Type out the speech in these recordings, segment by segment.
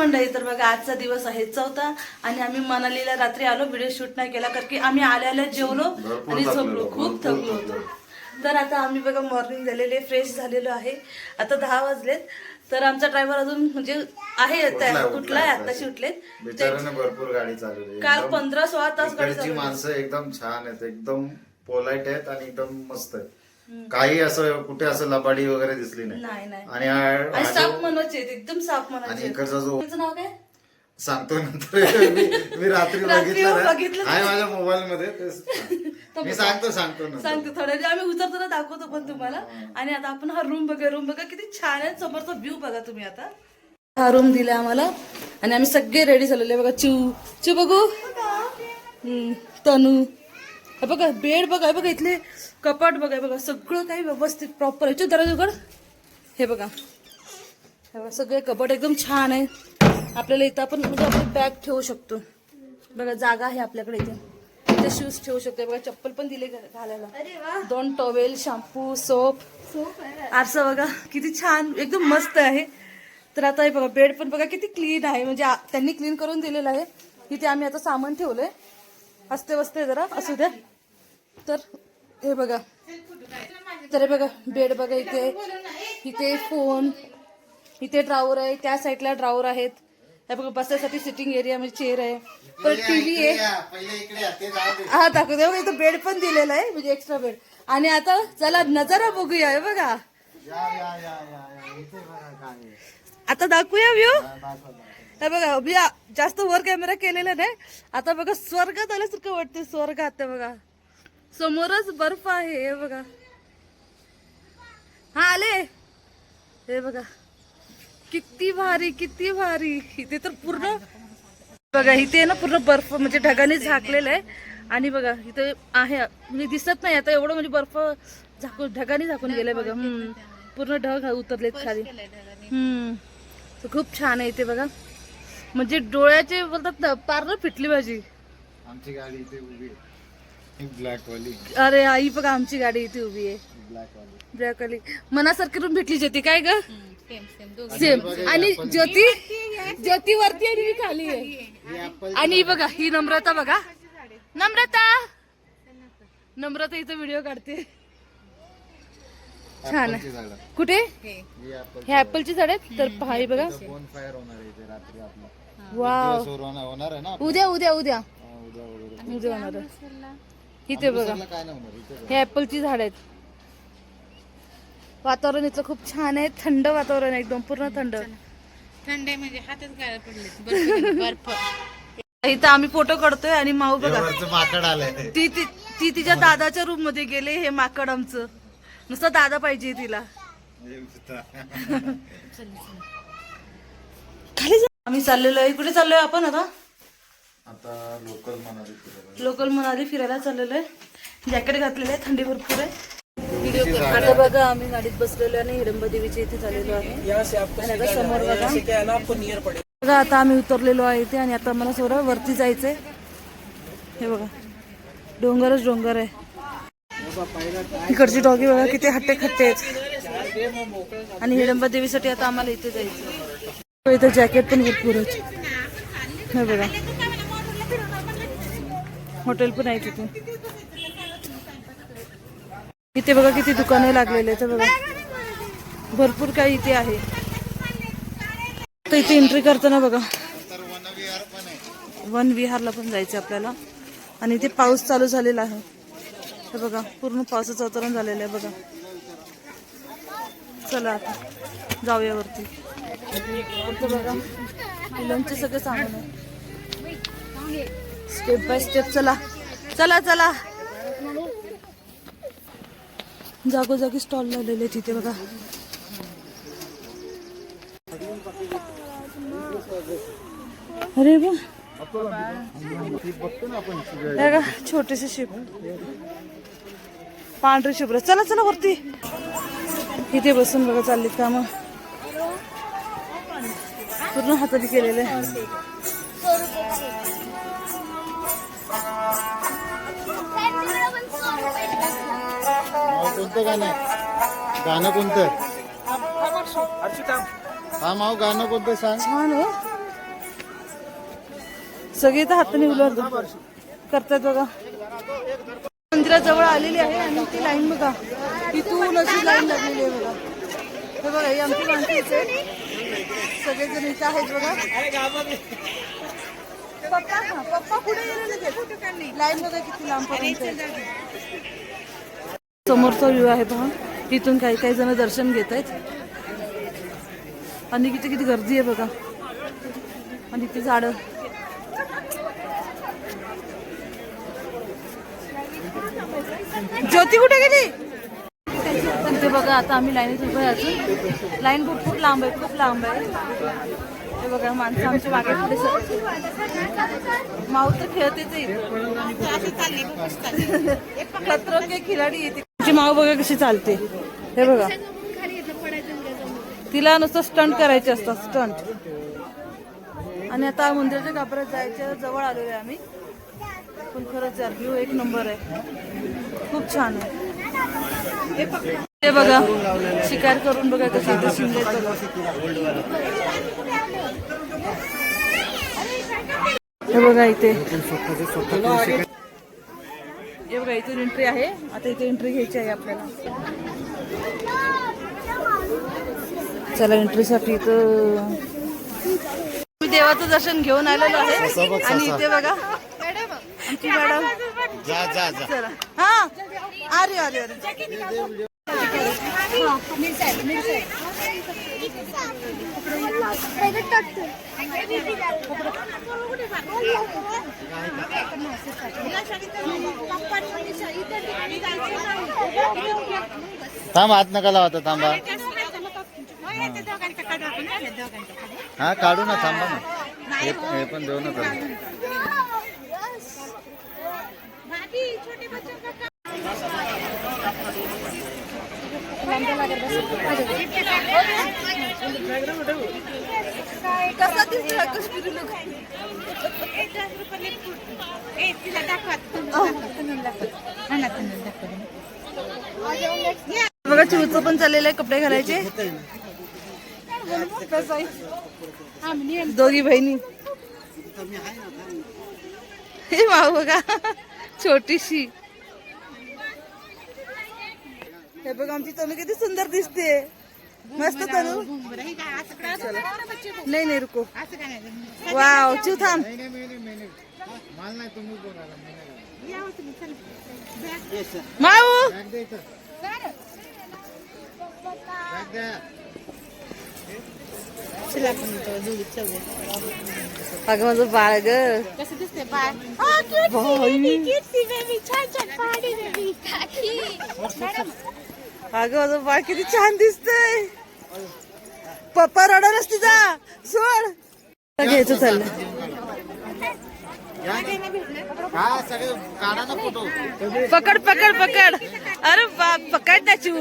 मंडळी, तर बघा आजचा दिवस आहे 4था आणि आम्ही मनालीला रात्री आलो. व्हिडिओ शूट नाही केला कारण की आम्ही आल्याला जेवलो आणि झोपलो, खूप थकलो होतो. तर आता आम्ही बघा मॉर्निंग झालेले, फ्रेश झालेलो आहे. आता 10 वाजलेत. तर आमचा ड्रायव्हर अजून म्हणजे आहे, कुठलाय आताशी उठलेत. भरपूर गाडी चालवली. काल 15-16 तास गाडी चालवली. माणसं एकदम छान आहेत, एकदम पोलाइट आहेत आणि एकदम मस्त आहेत. काही असं कुठे असं लबाडी वगैरे दिसली नाही. आणि साफ मनाचे आहेत, एकदम साफ मनाचे. आणि इकडचा जो तुझं नाव काय सांगतो नंतर. मी रात्री बघितलं आहे माझ्या मोबाईल मध्ये. मी सांगतो थोड्या आम्ही उतरताना दाखवतो पण तुम्हाला. आणि आता आपण हा रूम बघा किती छान आहे. समोरचा व्ह्यू बघा तुम्ही. आता हा रूम दिला आम्हाला आणि आम्ही सगळे रेडी झालेले. बघा चिव बघू, तनू हे बघा, बेड बघा, इथले कपाट बघा, सगळं काही व्यवस्थित प्रॉपर आहे. दरवाजा उघड. हे बघा सगळे कपाट एकदम छान आहे. आपल्याला इथं आपण म्हणजे आपली बॅग ठेवू शकतो. बघा जागा आहे आपल्याकडे. इथे शूज ठेवू शकतो. बघा चप्पल पण दिले घालायला. 2 टॉवेल, शॅम्पू, सोप. आरसा बघा किती छान, एकदम मस्त आहे. तर आता हे बघा बेड पण बघा किती क्लीन आहे, म्हणजे त्यांनी क्लीन करून दिलेलं आहे. इथे आम्ही आता सामान ठेवलंय. असते वस्ते जरा असू द्या. तर हे बघा, तर हे बघा बेड बघा, इथे फोन, इथे ड्रावर आहे, त्या साईडला ड्रावर आहेत. हे बघा बसायसाठी सिटिंग एरिया म्हणजे चेअर आहे. परत टीव्ही आहे. हा दाखवते बघा, इथं बेड पण दिलेला आहे म्हणजे एक्स्ट्रा बेड. आणि आता चला नजारा बघूया. हे बघा आता दाखवूया व्ह्यू. हे बघा मी जास्त वर कॅमेरा केलेला नाही. आता बघा स्वर्गात आल्यासारखं वाटते, स्वर्गात. ते बघा समोरच बर्फ आहे. हे बघा, हा आले. हे बघा किती भारी, किती भारी. इथे तर पूर्ण बघा, इथे ना पूर्ण बर्फ म्हणजे ढगाने झाकलेलं आहे. आणि बघा इथे आहे म्हणजे दिसत नाही आता एवढं, म्हणजे बर्फ ढगाने झाकून गेलाय बघा. पूर्ण ढग उतरलेत खाली. खूप छान आहे इथे बघा, म्हणजे डोळ्याचे बोलतात ना पार फिटली माझी. आमची गाडी इथे उभी आहे, ब्लॅक वाली. अरे आई बघा आमची गाडी इथे उभी आहे, ब्लॅक वाली. मनासारखी रूम भेटली ज्योती. काय ग सेम. आणि ज्योती वरती आणि मी खाली आहे. आणि बघा ही नम्रता बघा, नम्रता इथं व्हिडिओ काढते. छान आहे. कुठे हे ऍपलची झाड आहेत. तर पहा बघा, वाव. उद्या होणार. इथे बघा हे ऍपलची झाड आहेत. वातावरण इथलं खूप छान आहे, थंड वातावरण आहे, एकदम पूर्ण थंड म्हणजे हातात गायला पडले बर्फ. इथं आम्ही फोटो काढतोय आणि माऊ बघा माकड आलंय. ती तिच्या दादाच्या रूम मध्ये गेले. हे माकड आमचं नुसतं दादा पाहिजे तिला. खाली आम्ही चाललेलो आहे. कुठे चाललोय आपण आता लोकल मनाली फिरायला चाललेलो आहे. जॅकेट घातलेलं आहे, थंडी भरपूर आहे. आता बघा आम्ही गाडीत बसलेलो आणि हिडंबा देवीच्या इथे चाललेलो आहे. समोर बघा आता आम्ही उतरलेलो आहे इथे. आणि आता मला थोडं वरती जायचंय. हे बघा डोंगरच डोंगर आहे. इकडची डॉगी बघा किती हट्टे खट्टे आहेत. आणि हिडंबा देवीसाठी आता आम्हाला इथे जायचं. इथे जॅकेट पण भरपूर आहेत. हे बघा हॉटेल पण आहे तिथे. इथे बघा किती दुकाने लागलेले आहेत. बघा भरपूर काही इथे आहे. तर इथे एंट्री करताना बघा वन विहारला पण जायचं आपल्याला. आणि इथे पाऊस चालू झालेला आहे. हे बघा पूर्ण पावसाचं वातावरण झालेलं आहे बघा. चला आता जाऊया वरती. इथे बघा मुलांचे सगळे सामान आहे, स्टेप बाय स्टेप. चला जागोजागी स्टॉल लावलेले तिथे बघा. अरे वा छोटेसे शिप, पांढरे शुभ्र. चला वरती. इथे बसून बघा चाललीत कामं. पूर्ण हाताने केलेले. गाणं कोणतं? हा माव गाणं कोणतं सांग. छान हो. सगळे तर हाताने उलट करतात बघा. मंदिराजवळ आलेली आहे आणि ती लाईन बघा, इथून अशी लाईन लागलेली आहे बघा. हे बघा ही आमची माणसं इथे सगळेजण इथं आहेत बघा. पप्पा पुढे गेले, लाईन बघा किती लांब पर्यंत. समोरचा व्ह्यू आहे पहा, इथून काही काही जण दर्शन घेत आहेत आणि किती किती गर्दी आहे बघा. आणि इथे झाडं, ज्योती कुठे गेली? इथे बघा आता आम्ही लाईनीत उभे अजून. लाईन भरपूर लांब आहे, खूप लांब आहे. हे बघा माणसं आमच्या मागे पुढे माऊ तर खेळतेच खतरो के खिलाडी येते. तिची माऊ बघा कशी चालते. हे बघा तिला नुसतं स्टंट करायचे असतात, स्टंट. आणि आता मंदिराच्या कापरात जायच्या जवळ आलेलो आहे आम्ही. पण खरंच यार व्ह्यू एक नंबर आहे, खूप छान आहे. ते बघा शिकार करून बघा कशी इथे शिंदे. हे बघा इथे, हे बघा इथून एंट्री आहे. आता इथे एंट्री घ्यायची आहे आपल्याला. चला एंट्रीसाठी इथं मी देवाचं दर्शन घेऊन आलेलो आहे. आणि इथे बघा आमची मॅडम. चला हा अरे अरे अरे थांब, हात नका लावा, थांबा. हा काढू ना, थांबा ना. हे पण देऊ ना. कसा दिसतोय काश्मीरी लुक? बघा चिवचं पण चाललेलं आहे कपडे घालायचे. दोघी बहिणी. हे माऊ बघा छोटीशी. हे बघा आमची तनू किती सुंदर दिसते, मस्त तनू. नाही नाही रुको. वाव चिव थांब. माऊ अगं माझं बाळ ग कसं दिसते बाळ. अगं माझं बाळ किती छान दिसतंय. पप्पा रडवलंच तिचा सोड. घ्यायचं चाललं. पकड पकड पकड. अरे बाप पकड ना चिव.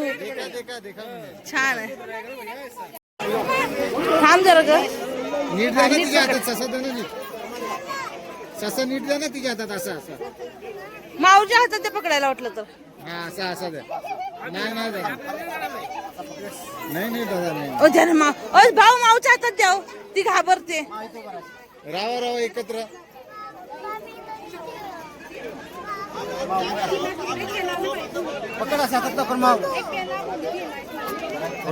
छान आहे. थांब जरा ग. नीट द्या ना तिच्या हातात, ससा दे ना नीट. ससा नीट द्या ना तिच्या हातात. असं असं माऊच्या हातात ते पकडायला वाटलं तर. हा असं असं द्या. नाही नाही दादा, नाही नाही दादा, नाही. ओ द्या ना माऊ. ओ भाऊ माऊच्या हातात द्याव, ती घाबरते. राहा राहा एकत्र. पकड असं हातात पकड माव.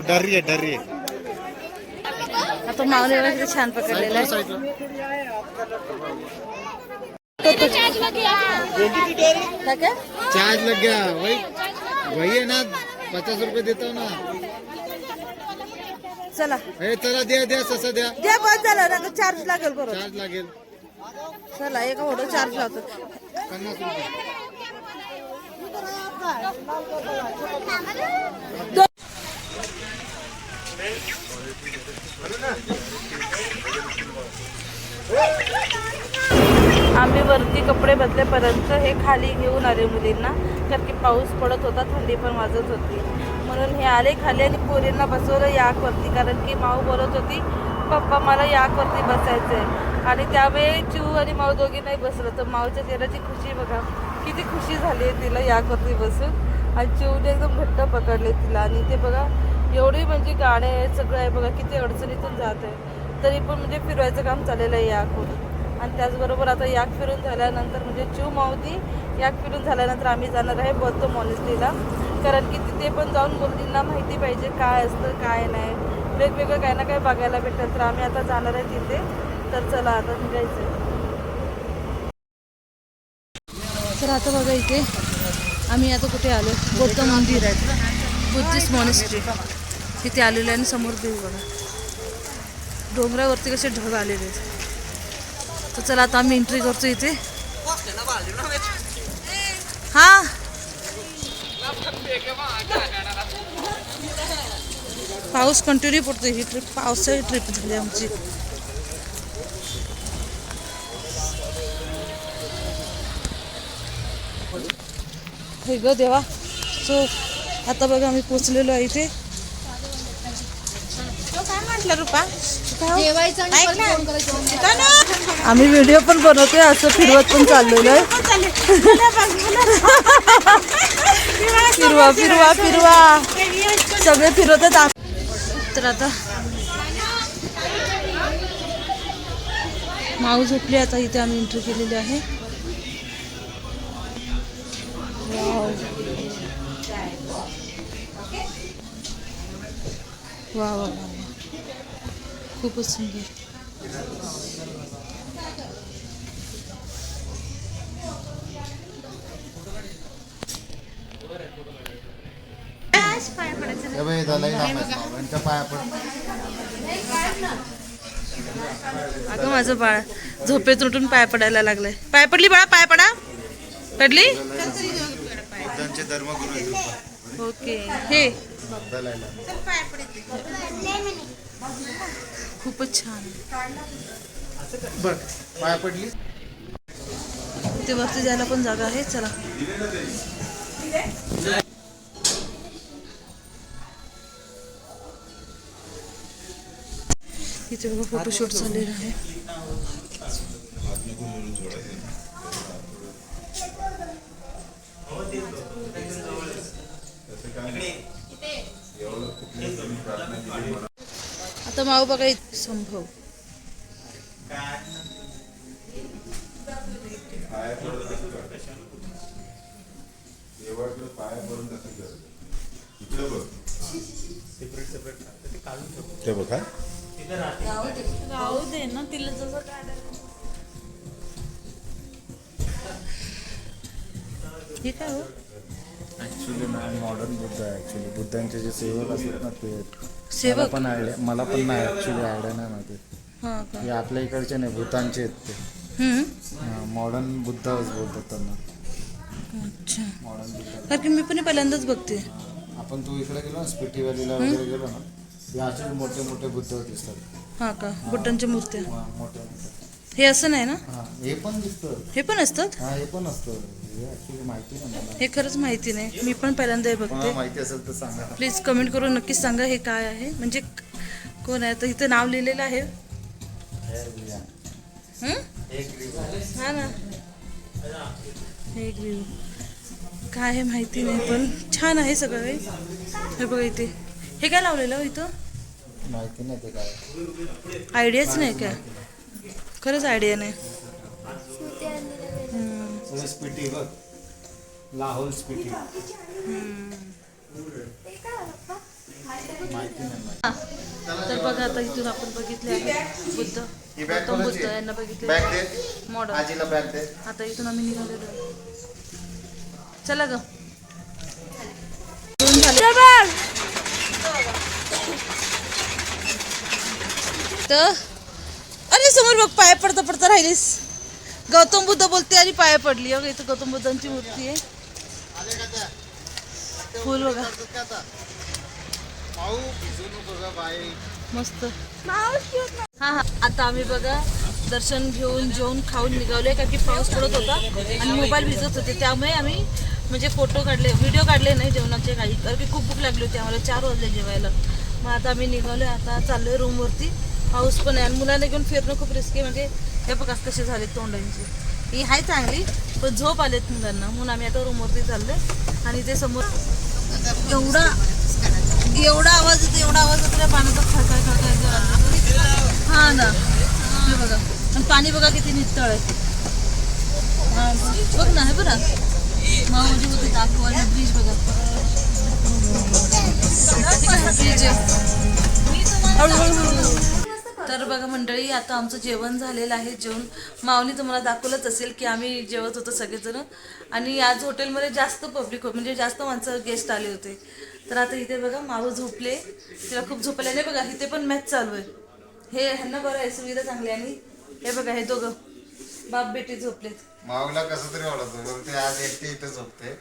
डर रही है. आता माऊने किती छान पकडलेलं आहे. चार्ज लग गया. वही है ना, 50 रुपये देता हूँ ना. चला चला द्या ससा द्या. द्या बस झालं ना, चार्ज लागेल बरोबर. चार्ज लागेल. चला एका फोटो चार्ज लावतो. 50 रुपये. आम्ही वरती कपडे बदलेपर्यंत हे खाली घेऊन आले मुलींना, कारण की पाऊस पडत होता, थंडी पण वाजत होती. म्हणून हे आले खाली आणि पोरींना बसवलं याकवरती, कारण की माऊ बोलत होती पप्पा मला याकवरती बसायचं आहे. आणि त्यावेळी चिऊ आणि माऊ दोघी नाही बसलं, तर माऊच्या चेहऱ्याची खुशी बघा किती खुशी झाली आहे तिला याकवरती बसून. आणि चिऊने एकदम घट्ट पकडले तिला. आणि ते बघा एवढी म्हणजे गाड्या आहे, सगळं आहे बघा, किती अडचणीतून जात आहे, तरी पण म्हणजे फिरवायचं काम चाललेलं आहे याकवरून. आणि त्याचबरोबर आता याक फिरून झाल्यानंतर म्हणजे चिव मावती याक फिरून झाल्यानंतर आम्ही जाणार आहे बौद्ध मॉनेस्ट्रीला. कारण की तिथे पण जाऊन मुलींना माहिती पाहिजे काय असतं काय नाही, वेगवेगळं काही ना काही बघायला भेटतं. तर आम्ही आता जाणार आहे तिथे. तर चला आता निघायचं. तर आता बघा इथे आम्ही आता कुठे आलो, बौद्ध मंदिर आहे, बुद्धिस्ट मॉनेस्ट्री तिथे आलेलं आहे. आणि समोर देऊ बघा, डोंगरावरती कसे ढग आलेले आहेत. तर चला आता आम्ही एंट्री करतो इथे. हा पाऊस कंटिन्यू पडतो. ही ट्रिप पावसाळी ट्रिप झाली आमची. हे ग देवा. सो आता बघा आम्ही पोचलेलो आहे इथे. काय म्हटलं रुपा, आम्ही व्हिडिओ पण बनवतोय, असं फिरवत पण चाललेलो आहे. फिरवा फिरवा फिरवा सगळे फिरवतात. तर आता माऊ झोपली. आता इथे आम्ही एंट्री केलेली आहे. वा वा वा, खूपच सुंदर. अगं माझं बाळ झोपेत उठून पाय पडायला लागलंय. पाय पडली बाळा, पाय पडा. पडली. ओके. हे खूपच छान बघ, पाय पडली. इथे वरती जायला पण जागा आहे. चला. इथे बघा फोटोशूट चाललेलं आहे. आता माऊ बघा संभव. ते बघा राहू दे ना तिला जसं हे काय हो. ऍक्च्युली ना मॉडर्न बुद्ध आहे. ऍक्च्युली बुद्धांचे जे सेवक असतात ना ते सेवक पण आयडिया, मला पण नाही ऍक्च्युली आयडिया नाही माहिती. हा का. हे आपल्या इकडचे नाही, भूतानचे आहेत ते. मॉडर्न बुद्धच बोलतात त्यांना. अच्छा. मॉडर्न बुद्ध. कारण की मी पण पहिल्यांदाच बघते. आपण तू इकडे गेलो ना, स्पिटी व्हॅलीला वगैरे गेलो ना, हे असे मोठे मोठे बुद्ध दिसतात. हा का, बुद्धांच्या मूर्त्या. मोठे मोठे. हे असं नाही ना. हे पण दिसतं. हे पण असतात. हा, हे पण असतं. हे ऍक्च्युली माहिती नाही मला. हे खरंच माहिती नाही, मी पण पहिल्यांदा हे बघते. माहिती असेल तर सांगा. प्लीज कमेंट करून नक्कीच सांगा हे काय आहे, म्हणजे कोण आहे. तर इथं नाव लिहिलेलं आहे. हा ना, हे ग्रीव काय आहे माहिती नाही, पण छान आहे सगळं काही. हे बघा इथे हे काय लावलेलं हो इथं, माहिती नाही ते काय. आयडियाच नाही काय, खरंच आयडिया नाही. स्पिटी बघ, लाहोल स्पिटी. तर बघा आता इथून आपण बघितले आहे बुद्ध, गौतम बुद्ध यांना बघितले मॉडल. आता इथून आम्ही निघालेलो आहे. चला ग. तर अरे समोर बघ, पाय पडता पडता राहिलीस. गौतम बुद्ध बोलते आणि पाय पडली. अगं इथं गौतम बुद्धांची मूर्ती आहे. फुल बघा मस्त. हा हा, आता आम्ही बघा दर्शन घेऊन जेवून खाऊन निघालोय, कारण की पाऊस पडत होता आणि मोबाईल भिजत होते. त्यामुळे आम्ही म्हणजे फोटो काढले, व्हिडिओ काढले नाही जेवणाचे काही, कारण की खूप भूक लागली होती आम्हाला. 4 वाजले जेवायला. मग आता आम्ही निघालोय, आता चाललोय रूमवरती. पाऊस पण आहे आणि मुलांना घेऊन फिरणं खूप रिस्की. म्हणजे हे बघा कसे झाले तोंडांची. ही आहे चांगली, पण झोप आलेत मुलांना, म्हणून आम्ही आता रूमवरती चाललोय. आणि ते समोर एवढा आवाज येतो, एवढा आवाज येतो, पाण्याचा खळखळ खळखळ. हा ना, हे बघा आणि पाणी बघा किती नितळ आहे. हा, बघ ना, हे बघा माऊजी होते दाखवायला ब्रिज बघा. ब्रिज आहे. हळूहळू. तर बघा मंडळी, आता आमचं जेवण झालेलं आहे. जेवण माऊनी तुम्हाला दाखवलंच असेल की आम्ही जेवत होतो सगळेजण. आणि आज हॉटेलमध्ये जास्त पब्लिक म्हणजे जास्त माणसं गेस्ट आले होते. तर आता इथे बघा माऊ झोपले, तिला खूप झोपले नाही बघा. इथे पण मॅच चालू आहे. हे ह्यांना बरं आहे, सुविधा चांगली. आणि हे बघा हे दोघं बाप बेटी झोपलेत. माऊला कसं तरी आवडत ते आज एकटी इथे झोपते.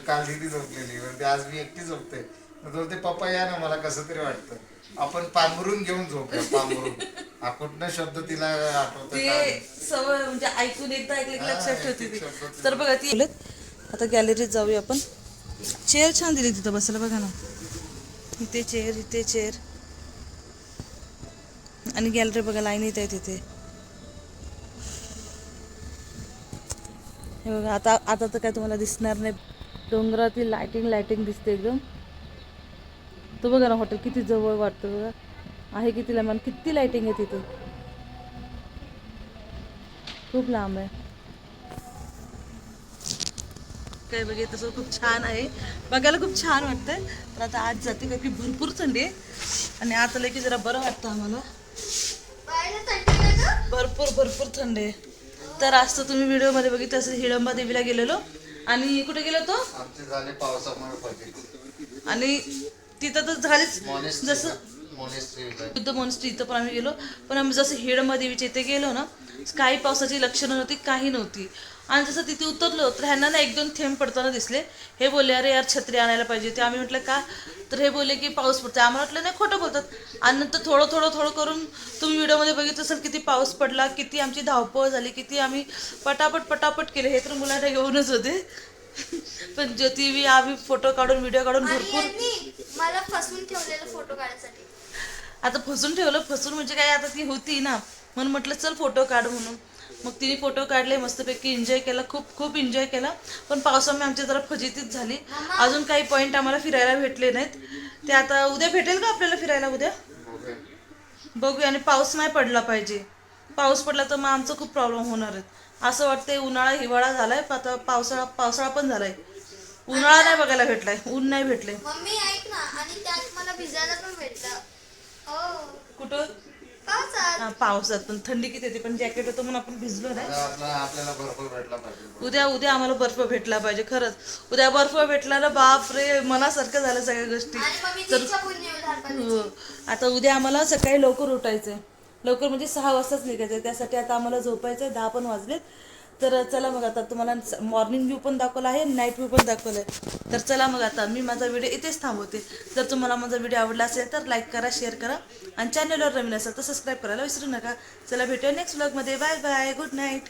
काल दिदी झोपलेली म्हणते आज मी एकटी झोपते. बोलते पप्पा या ना, मला कसं तरी वाटतं. आपण पांघरून घेऊन झोपूया, पांघरून. हा कुठनं शब्द तिला आठवतो ते सवय म्हणजे ऐकून एकदा ऐकलं की लक्षात ठेवते ती. तर बघा ती आता गॅलरीत जाऊया आपण. चेअर छान दिली तिथं बसायला बघा ना. इथे चेअर, इथे चेअर. आणि गॅलरी बघा लाईन येत आहे तिथे. हे बघा आता आता तर काय तुम्हाला दिसणार नाही. डोंगरातील लाइटिंग दिसते एकदम. तो बघा ना हॉटेल किती जवळ वाटतं बघा. आहे किती लांब, किती लाइटिंग आहे तिथं. खूप लांब आहे. काय बघे तसं खूप छान आहे, बघायला खूप छान वाटतंय. तर आता आज जाते का की भरपूर थंडी आहे. आणि आता आलं की जरा बरं वाटतं आम्हाला. भरपूर थंडी आहे. तर आज तर तुम्ही व्हिडिओमध्ये बघितलं असं हिडंबा देवीला गेलेलो. आणि कुठे गेलो तो आमचे झाले पावसामुळे. आणि तिथं तर झालीच जसं बुद्ध मोनेस्ट्री इथं पण आम्ही गेलो. पण आम्ही जसं हिडंबा देवीच्या इथे गेलो ना, काही पावसाची लक्षणं नव्हती, काही नव्हती. आणि जसं तिथे उतरलो तर ह्यांना ना 1-2 थेंब पडताना दिसले. हे बोलले अरे यार छत्री आणायला पाहिजे ते. आम्ही म्हटलं का, तर हे बोलले की पाऊस पडतो. आम्हाला वाटलं नाही खोटं बोलतात. आणि नंतर थोडं करून तुम्ही व्हिडिओमध्ये बघितलं असेल किती पाऊस पडला, किती आमची धावपळ झाली, किती आम्ही पटापट केले. हे तर मुलांना घेऊनच होते. पण ज्योती आम्ही फोटो काढून व्हिडिओ काढून भरपूर. मला फसवून ठेवलेलं फोटो काढायसाठी. आता फसून म्हणजे काय, आता ती होती ना म्हणून म्हटलं चल फोटो काढ म्हणून. मग तिने फोटो काढले, मस्तपैकी एन्जॉय केला, खूप एन्जॉय केला. पण पावसामुळे आमची जरा फजितीच झाली. अजून काही पॉईंट आम्हाला फिरायला भेटले नाहीत. ते आता उद्या भेटेल का आपल्याला फिरायला उद्या बघूया. आणि पाऊस नाही पडला पाहिजे. पाऊस पडला तर मग आमचं खूप प्रॉब्लेम होणार आहेत. असं वाटतंय उन्हाळा हिवाळा झालाय, आता पावसाळा पण झालाय. उन्हाळा नाही बघायला भेटलाय, ऊन नाही भेटले. मम्मी ऐक ना, आणि त्यात मला भिजायला पण भेटलं. हो कुठं पावसात. पावसात पण थंडी किती येते, पण जॅकेट होतं म्हणून आपण भिजलो नाही. आपल्याला बर्फ भेटला पाहिजे. उद्या आम्हाला बर्फ भेटला पाहिजे. खरंच उद्या बर्फ भेटला ना, बाप रे मनासारखं झालं सगळ्या गोष्टी. आणि मम्मी तर तिच्या पुण्य झालं. हो, आता उद्या आम्हाला सकाळी लवकर उठायचंय. लवकर म्हणजे 6 वाजताच निघायचं. त्यासाठी आता आम्हाला झोपायचं आहे. 10 पण वाजलेत. तर चला मग आता तुम्हाला मॉर्निंग व्ह्यू पण दाखवला आहे, नाईट व्ह्यू पण दाखवला आहे. तर चला मग आता मी माझा व्हिडिओ इथेच थांबवते. जर तुम्हाला माझा व्हिडिओ आवडला असेल तर लाईक करा, शेअर करा. आणि चॅनलवर नवीन असेल तर सबस्क्राईब करायला विसरू नका. चला भेटूया नेक्स्ट व्लॉगमध्ये. Bye bye, good night.